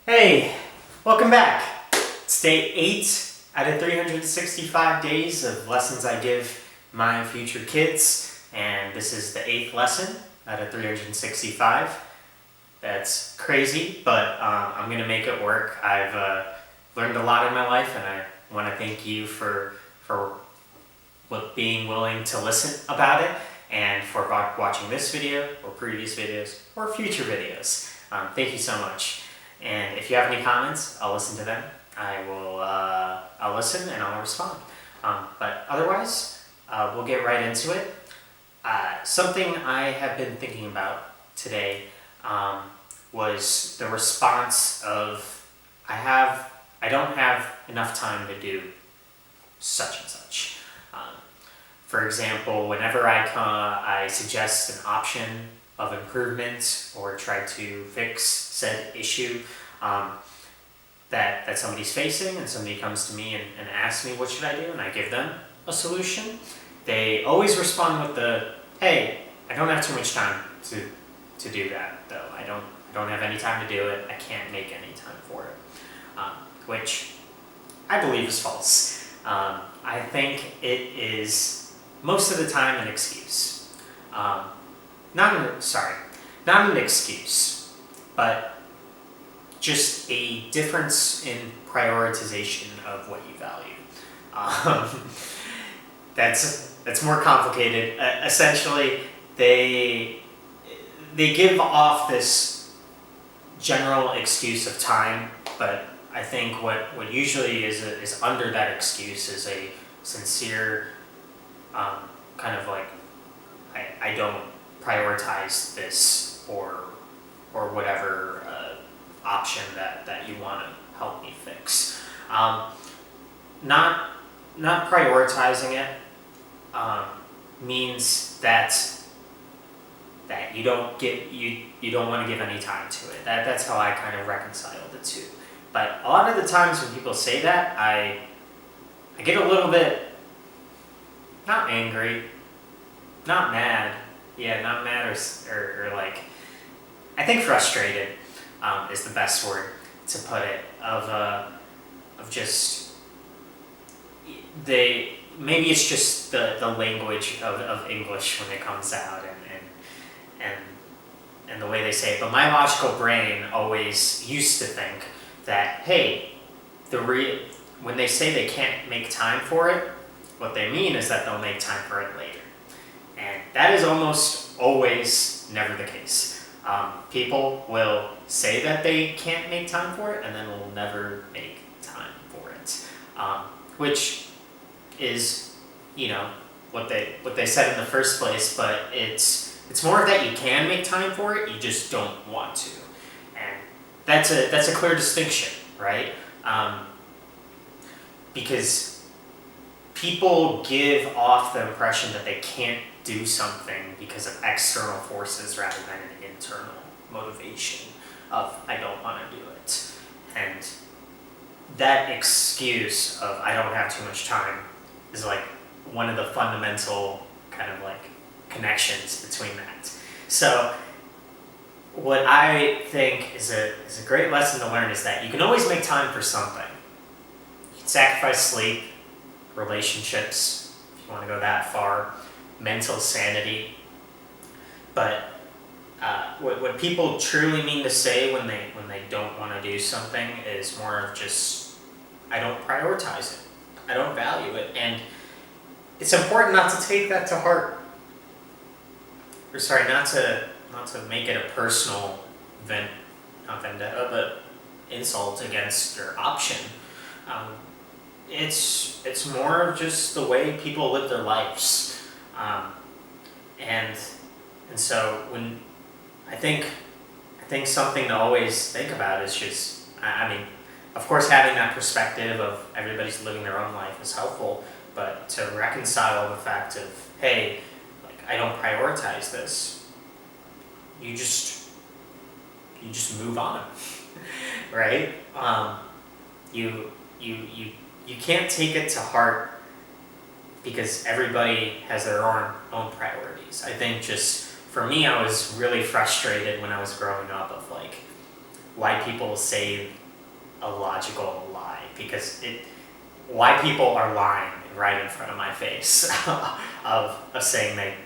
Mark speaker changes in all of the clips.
Speaker 1: Hey, welcome back. It's day 8 out of 365 days of lessons I give my future kids, and this is the 8th lesson out of 365. That's crazy, but I'm going to make it work. I've learned a lot in my life, and I want to thank you for being willing to listen about it, and for watching this video, or previous videos, or future videos. Thank you so much. And if you have any comments, I'll listen to them. I'll listen and I'll respond. But otherwise, we'll get right into it. Something I have been thinking about today was the response of I don't have enough time to do such and such. For example, whenever I suggest an option of improvement or try to fix said issue that somebody's facing, and somebody comes to me and asks me what should I do, and I give them a solution, they always respond with the, hey, I don't have too much time to do that though. I don't have any time to do it. I can't make any time for it, which I believe is false. I think it is most of the time an excuse. Not an excuse, but just a difference in prioritization of what you value. That's more complicated. Essentially, they give off this general excuse of time, but I think what usually is under that excuse is a sincere kind of like, I don't prioritize this or whatever option that you want to help me fix. Not prioritizing it means that you don't want to give any time to it. That's how I kind of reconcile the two. But a lot of the times when people say that, I get a little bit not angry, not mad. Yeah, not mad or like, I think frustrated is the best word to put it, of just, maybe it's just the language of English when it comes out and the way they say it, but my logical brain always used to think that, hey, when they say they can't make time for it, what they mean is that they'll make time for it later. And that is almost always never the case. People will say that they can't make time for it, and then will never make time for it. Which is, what they said in the first place, but it's more that you can make time for it, you just don't want to. And that's a clear distinction, right? Because people give off the impression that they can't do something because of external forces rather than an internal motivation of, I don't want to do it. And that excuse of, I don't have too much time, is like one of the fundamental kind of like connections between that. So what I think is a great lesson to learn is that you can always make time for something. You can sacrifice sleep, relationships, if you want to go that far, mental sanity. But what people truly mean to say when they don't want to do something is more of just, I don't prioritize it, I don't value it. And it's important not to take that to heart. Or sorry, not to make it a personal not vendetta, but insult against your option. It's more of just the way people live their lives. And so when I think something to always think about is just, I mean, of course having that perspective of everybody's living their own life is helpful, but to reconcile the fact of, hey, like, I don't prioritize this, you just move on, right? You can't take it to heart because everybody has their own priorities. I think just for me, I was really frustrated when I was growing up of like, why people say a logical lie, because why people are lying right in front of my face of saying they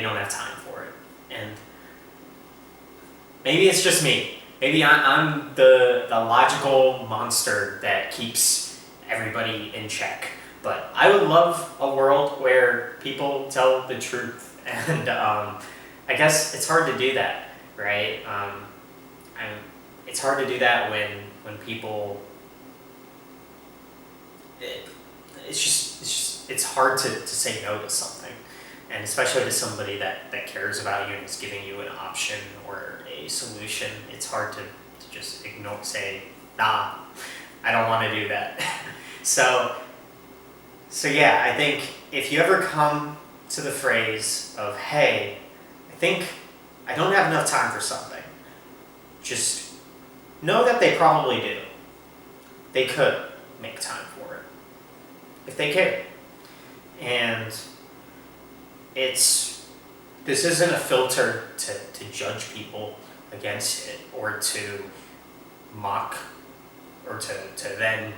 Speaker 1: don't have time for it. And maybe it's just me. Maybe I'm the logical monster that keeps everybody in check. But I would love a world where people tell the truth. And I guess it's hard to do that, right? And it's hard to do that when people... It's hard to say no to something. And especially to somebody that cares about you and is giving you an option or a solution, it's hard to just ignore, say, nah, I don't want to do that. So yeah, I think if you ever come to the phrase of, hey, I think I don't have enough time for something, just know that they probably do. They could make time for it if they care. And this isn't a filter to judge people against it, or to mock, or to then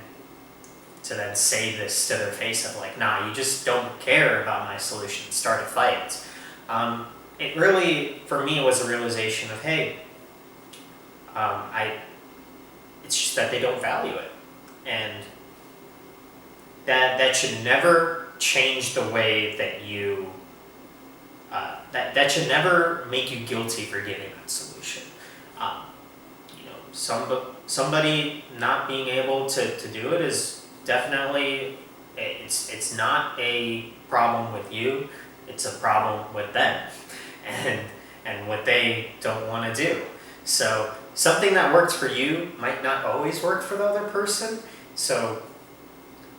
Speaker 1: say this to their face of like, nah, you just don't care about my solution, start a fight. It really, for me, was a realization of, hey, it's just that they don't value it. And that should never change the way that you, that should never make you guilty for giving that solution. Somebody not being able to do it is definitely, it's not a problem with you, it's a problem with them and what they don't want to do. So something that works for you might not always work for the other person. So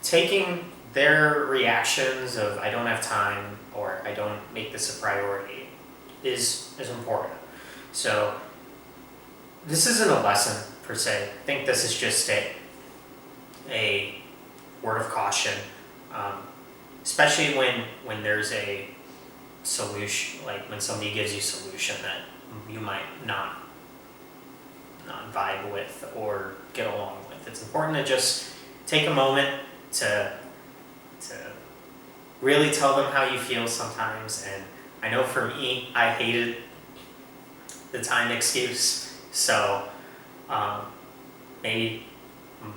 Speaker 1: taking their reactions of I don't have time or I don't make this a priority is important. So this isn't a lesson per se. I think this is just a word of caution, especially when there's a solution, like when somebody gives you a solution that you might not vibe with or get along with. It's important to just take a moment to really tell them how you feel sometimes. And I know for me, I hated the time excuse. So maybe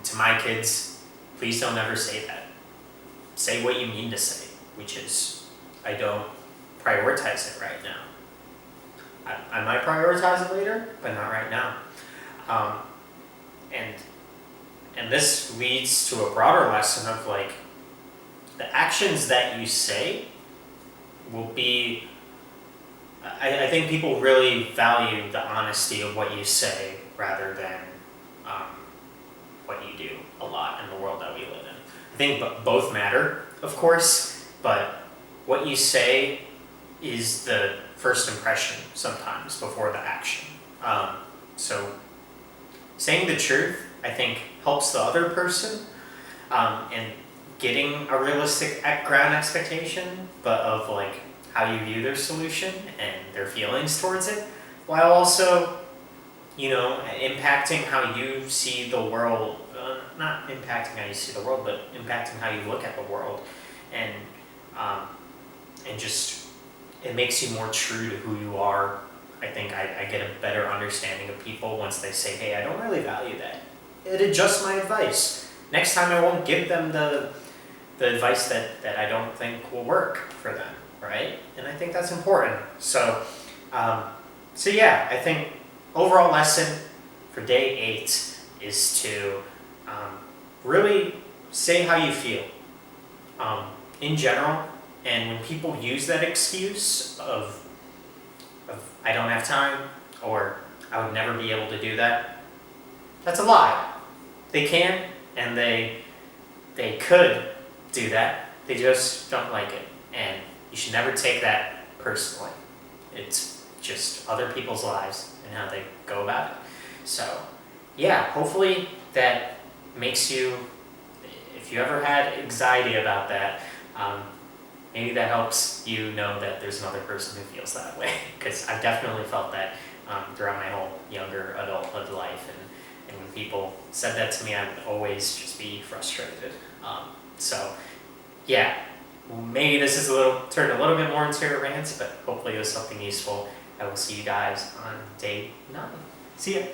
Speaker 1: to my kids, please don't ever say that. Say what you mean to say, which is, I don't prioritize it right now. I might prioritize it later, but not right now. And this leads to a broader lesson of like, the actions that you say will be, I think people really value the honesty of what you say rather than what you do a lot in the world that we live in. I think both matter, of course, but what you say is the first impression sometimes before the action. So saying the truth, I think, helps the other person and getting a realistic ground expectation, but of like how you view their solution and their feelings towards it, while also, impacting how you see the world, not impacting how you see the world, but impacting how you look at the world. And just, it makes you more true to who you are. I think I get a better understanding of people once they say, hey, I don't really value that. It adjusts my advice. Next time I won't give them the advice that I don't think will work for them, right? And I think that's important. So yeah, I think overall lesson for day 8 is to really say how you feel in general. And when people use that excuse of I don't have time or I would never be able to do that, that's a lie. They can and they could do that. They just don't like it. And you should never take that personally. It's just other people's lives and how they go about it. So yeah, hopefully that makes you, if you ever had anxiety about that, maybe that helps you know that there's another person who feels that way. Because I've definitely felt that throughout my whole younger adulthood life, and when people said that to me, I would always just be frustrated. So yeah, maybe this is turned a little bit more into a rant, but hopefully it was something useful. I will see you guys on day 9. See ya.